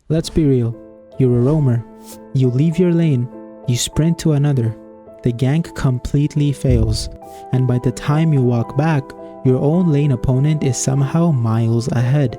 Let's be real, you're a roamer. You leave your lane, you sprint to another. The gank completely fails, and by the time you walk back, your own lane opponent is somehow miles ahead.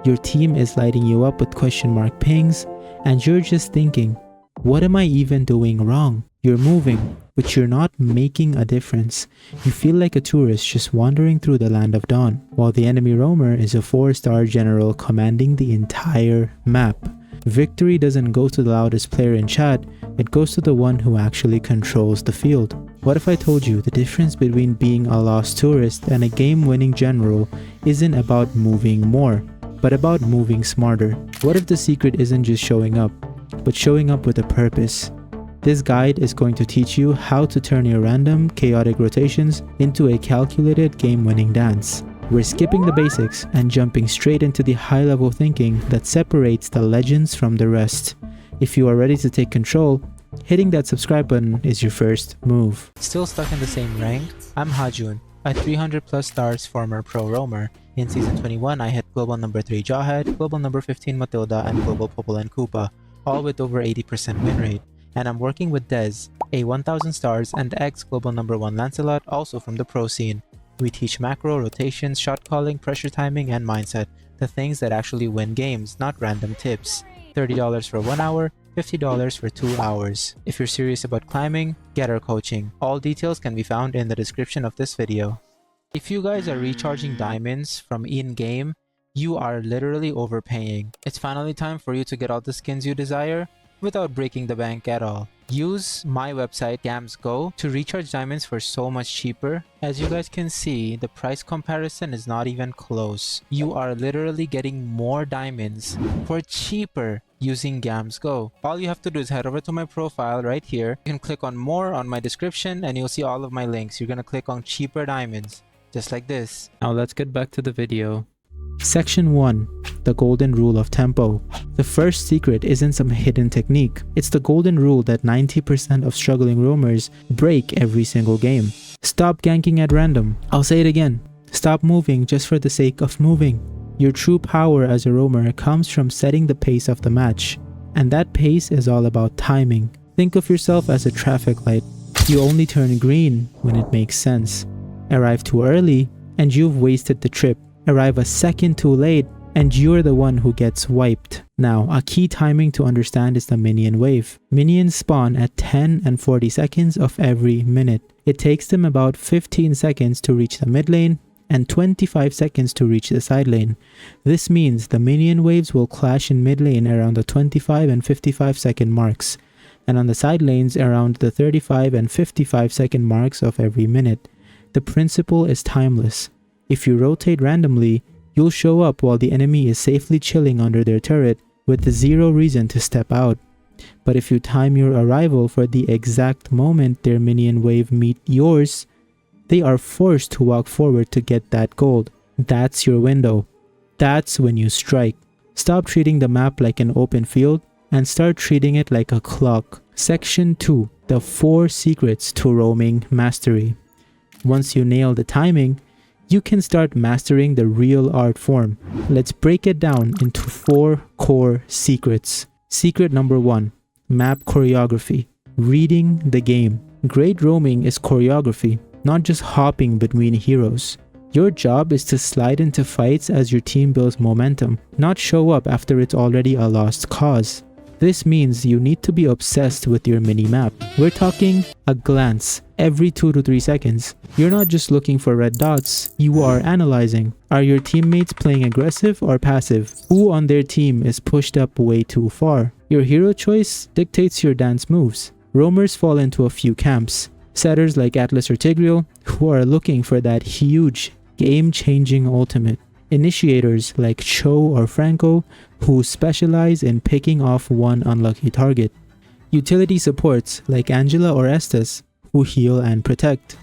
Your team is lighting you up with question mark pings, and you're just thinking, what am I even doing wrong? You're moving, but you're not making a difference. You feel like a tourist just wandering through the land of dawn, while the enemy roamer is a 4-star general commanding the entire map. Victory doesn't go to the loudest player in chat, it goes to the one who actually controls the field. What if I told you the difference between being a lost tourist and a game-winning general isn't about moving more, but about moving smarter? What if the secret isn't just showing up, but showing up with a purpose? This guide is going to teach you how to turn your random, chaotic rotations into a calculated game-winning dance. We're skipping the basics and jumping straight into the high-level thinking that separates the legends from the rest. If you are ready to take control, hitting that subscribe button is your first move. Still stuck in the same rank? I'm Hajun, a 300 plus stars former pro roamer. In season 21, I hit global number 3 Jawhead, global number 15 Matilda, and global Popol and Koopa, all with over 80% win rate. And I'm working with Dez, a 1000 stars and ex global number 1 Lancelot, also from the pro scene. We teach macro, rotations, shot calling, pressure timing, and mindset, the things that actually win games, not random tips. $30 for 1 hour, $50 for 2 hours. If you're serious about climbing, get our coaching. All details can be found in the description of this video. If you guys are recharging diamonds from in-game, you are literally overpaying. It's finally time for you to get all the skins you desire without breaking the bank at all. Use my website GamsGo to recharge diamonds for so much cheaper. As you guys can see, the price comparison is not even close. You are literally getting more diamonds for cheaper using GamsGo. All you have to do is head over to my profile right here. You can click on more on my description and you'll see all of my links. You're gonna click on cheaper diamonds, just like this. Now let's get back to the video. Section 1. The golden rule of tempo. The first secret isn't some hidden technique. It's the golden rule that 90% of struggling roamers break every single game. Stop ganking at random. I'll say it again. Stop moving just for the sake of moving. Your true power as a roamer comes from setting the pace of the match. And that pace is all about timing. Think of yourself as a traffic light. You only turn green when it makes sense. Arrive too early and you've wasted the trip. Arrive a second too late and you're the one who gets wiped. Now, a key timing to understand is the minion wave. Minions spawn at 10 and 40 seconds of every minute. It takes them about 15 seconds to reach the mid lane and 25 seconds to reach the side lane. This means the minion waves will clash in mid lane around the 25 and 55 second marks, and on the side lanes around the 35 and 55 second marks of every minute. The principle is timeless. If you rotate randomly, you'll show up while the enemy is safely chilling under their turret with zero reason to step out. But if you time your arrival for the exact moment their minion wave meet yours, they are forced to walk forward to get that gold. That's your window. That's when you strike. Stop treating the map like an open field and start treating it like a clock. Section 2. The 4 secrets to roaming mastery. Once you nail the timing, you can start mastering the real art form. Let's break it down into 4 core secrets. Secret number 1. Map choreography. Reading the game. Great roaming is choreography, not just hopping between heroes. Your job is to slide into fights as your team builds momentum, not show up after it's already a lost cause. This means you need to be obsessed with your mini-map. We're talking a glance every 2 to 3 seconds. You're not just looking for red dots, you are analyzing. Are your teammates playing aggressive or passive? Who on their team is pushed up way too far? Your hero choice dictates your dance moves. Roamers fall into a few camps. Setters like Atlas or Tigreal, who are looking for that huge, game-changing ultimate. Initiators like Cho or Franco, who specialize in picking off one unlucky target. Utility supports like Angela or Estes, who heal and protect.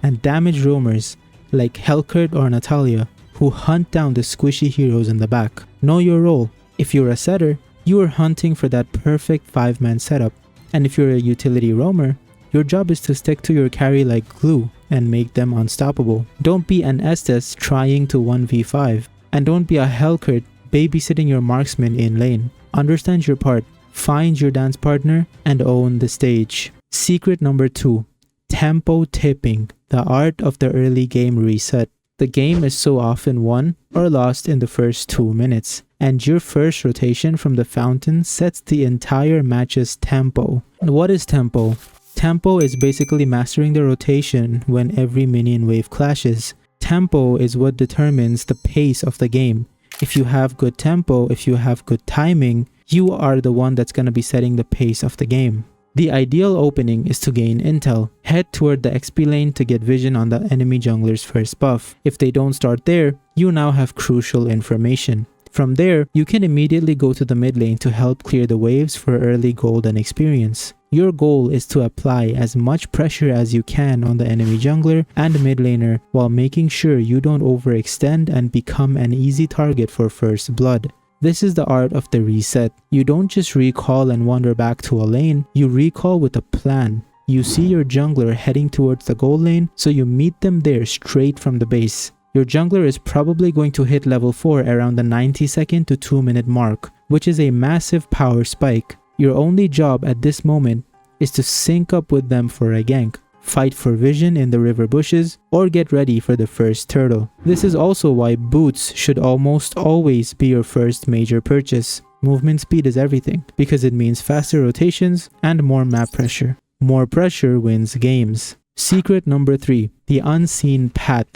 And damage roamers like Helkert or Natalia, who hunt down the squishy heroes in the back. Know your role. If you're a setter, you are hunting for that perfect 5-man setup. And if you're a utility roamer, your job is to stick to your carry like glue and make them unstoppable. Don't be an Estes trying to 1v5. And don't be a Helkert babysitting your marksman in lane. Understand your part, find your dance partner, and own the stage. Secret number 2. Tempo tipping, the art of the early game reset. The game is so often won or lost in the first 2 minutes, and your first rotation from the fountain sets the entire match's tempo. And what is tempo? Tempo is basically mastering the rotation when every minion wave clashes. Tempo is what determines the pace of the game. If you have good tempo, if you have good timing, you are the one that's going to be setting the pace of the game. The ideal opening is to gain intel. Head toward the XP lane to get vision on the enemy jungler's first buff. If they don't start there, you now have crucial information. From there, you can immediately go to the mid lane to help clear the waves for early gold and experience. Your goal is to apply as much pressure as you can on the enemy jungler and mid laner while making sure you don't overextend and become an easy target for first blood. This is the art of the reset. You don't just recall and wander back to a lane, you recall with a plan. You see your jungler heading towards the gold lane, so you meet them there straight from the base. Your jungler is probably going to hit level 4 around the 90-second to 2-minute mark, which is a massive power spike. Your only job at this moment is to sync up with them for a gank, fight for vision in the river bushes, or get ready for the first turtle. This is also why boots should almost always be your first major purchase. Movement speed is everything, because it means faster rotations and more map pressure. More pressure wins games. Secret number 3. The unseen path.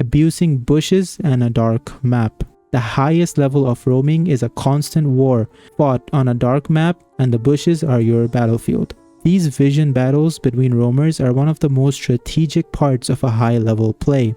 Abusing bushes and a dark map. The highest level of roaming is a constant war fought on a dark map, and the bushes are your battlefield. These vision battles between roamers are one of the most strategic parts of a high-level play.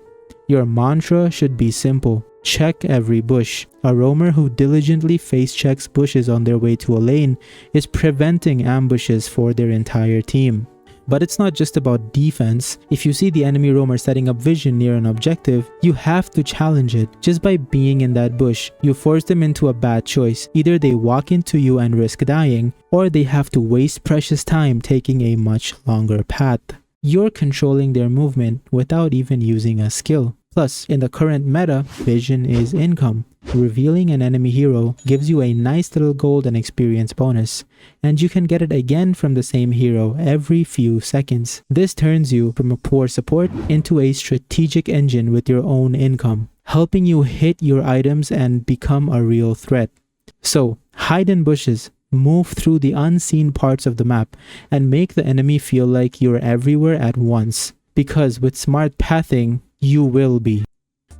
Your mantra should be simple: check every bush. A roamer who diligently face checks bushes on their way to a lane is preventing ambushes for their entire team. But it's not just about defense. If you see the enemy roamer setting up vision near an objective, you have to challenge it. Just by being in that bush, you force them into a bad choice. Either they walk into you and risk dying, or they have to waste precious time taking a much longer path. You're controlling their movement without even using a skill. Plus, in the current meta, vision is income. Revealing an enemy hero gives you a nice little gold and experience bonus, and you can get it again from the same hero every few seconds. This turns you from a poor support into a strategic engine with your own income, helping you hit your items and become a real threat. So, hide in bushes, move through the unseen parts of the map, and make the enemy feel like you're everywhere at once. Because with smart pathing, you will be.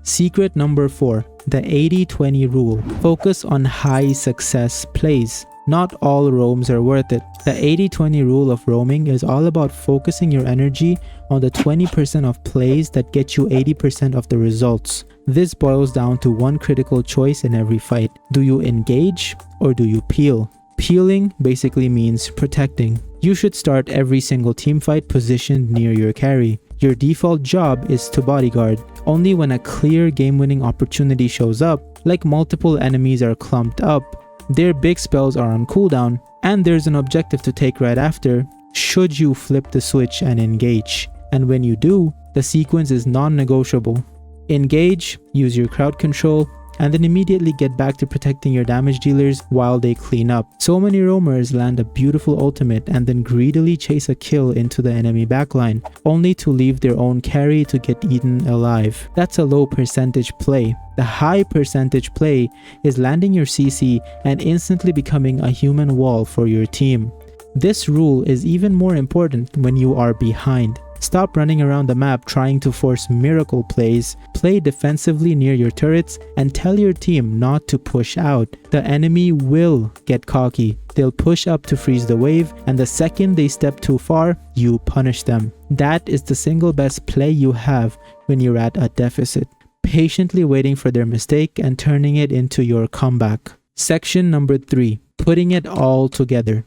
Secret number 4. The 80-20 rule. Focus on high success plays. Not all roams are worth it. The 80-20 rule of roaming is all about focusing your energy on the 20% of plays that get you 80% of the results. This boils down to one critical choice in every fight. Do you engage or do you peel? Peeling basically means protecting. You should start every single teamfight positioned near your carry. Your default job is to bodyguard. Only when a clear game-winning opportunity shows up, like multiple enemies are clumped up, their big spells are on cooldown, and there's an objective to take right after, should you flip the switch and engage. And when you do, the sequence is non-negotiable. Engage, use your crowd control, and then immediately get back to protecting your damage dealers while they clean up. So many roamers land a beautiful ultimate and then greedily chase a kill into the enemy backline, only to leave their own carry to get eaten alive. That's a low percentage play. The high percentage play is landing your CC and instantly becoming a human wall for your team. This rule is even more important when you are behind. Stop running around the map trying to force miracle plays. Play defensively near your turrets and tell your team not to push out. The enemy will get cocky. They'll push up to freeze the wave, and the second they step too far, you punish them. That is the single best play you have when you're at a deficit. Patiently waiting for their mistake and turning it into your comeback. Section number 3. Putting it all together.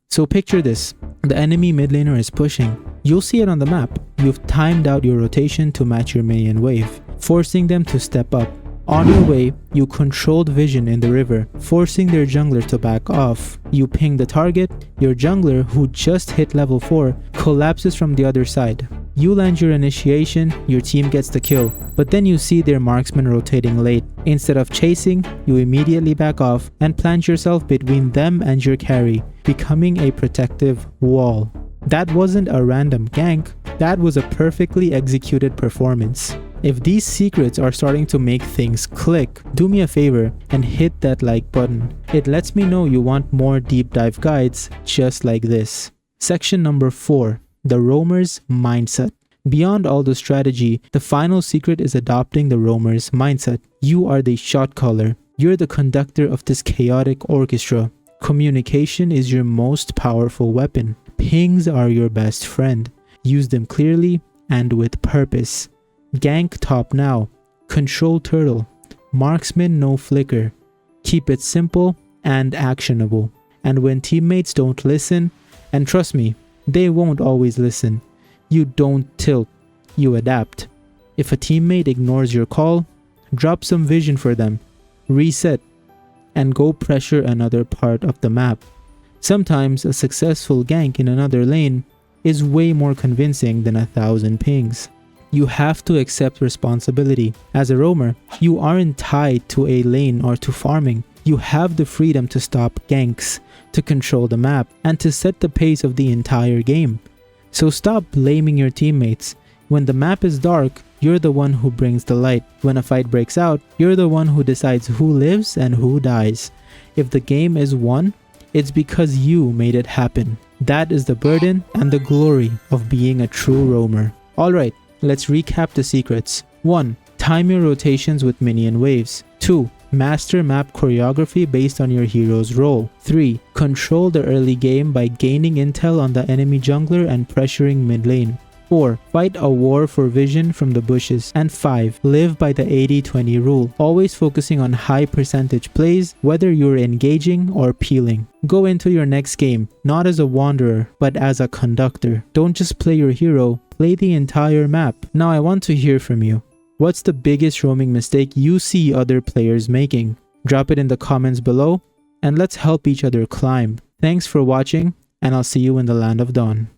So picture this. The enemy mid laner is pushing. You'll see it on the map. You've timed out your rotation to match your minion wave, forcing them to step up. On your way, you controlled vision in the river, forcing their jungler to back off. You ping the target, your jungler, who just hit level 4, collapses from the other side. You land your initiation, your team gets the kill, but then you see their marksman rotating late. Instead of chasing, you immediately back off and plant yourself between them and your carry, becoming a protective wall. That wasn't a random gank, that was a perfectly executed performance. If these secrets are starting to make things click, do me a favor and hit that like button. It lets me know you want more deep dive guides just like this. Section number 4. The roamer's mindset. Beyond all the strategy, the final secret is adopting the roamer's mindset. You are the shot caller. You're the conductor of this chaotic orchestra. Communication is your most powerful weapon. Pings are your best friend. Use them clearly and with purpose. Gank top now. Control turtle. Marksman no flicker. Keep it simple and actionable. And when teammates don't listen, and trust me, they won't always listen, you don't tilt, you adapt. If a teammate ignores your call, drop some vision for them, reset, and go pressure another part of the map. Sometimes a successful gank in another lane is way more convincing than 1,000 pings. You have to accept responsibility. As a roamer, you aren't tied to a lane or to farming. You have the freedom to stop ganks, to control the map, and to set the pace of the entire game. So stop blaming your teammates. When the map is dark, you're the one who brings the light. When a fight breaks out, you're the one who decides who lives and who dies. If the game is won, it's because you made it happen. That is the burden and the glory of being a true roamer. Alright, let's recap the secrets. 1. Time your rotations with minion waves. 2. Master map choreography based on your hero's role. 3. Control the early game by gaining intel on the enemy jungler and pressuring mid lane. 4. Fight a war for vision from the bushes. And 5. Live by the 80-20 rule, always focusing on high percentage plays whether you're engaging or peeling. Go into your next game, not as a wanderer, but as a conductor. Don't just play your hero, play the entire map. Now I want to hear from you. What's the biggest roaming mistake you see other players making? Drop it in the comments below, and let's help each other climb. Thanks for watching, and I'll see you in the land of dawn.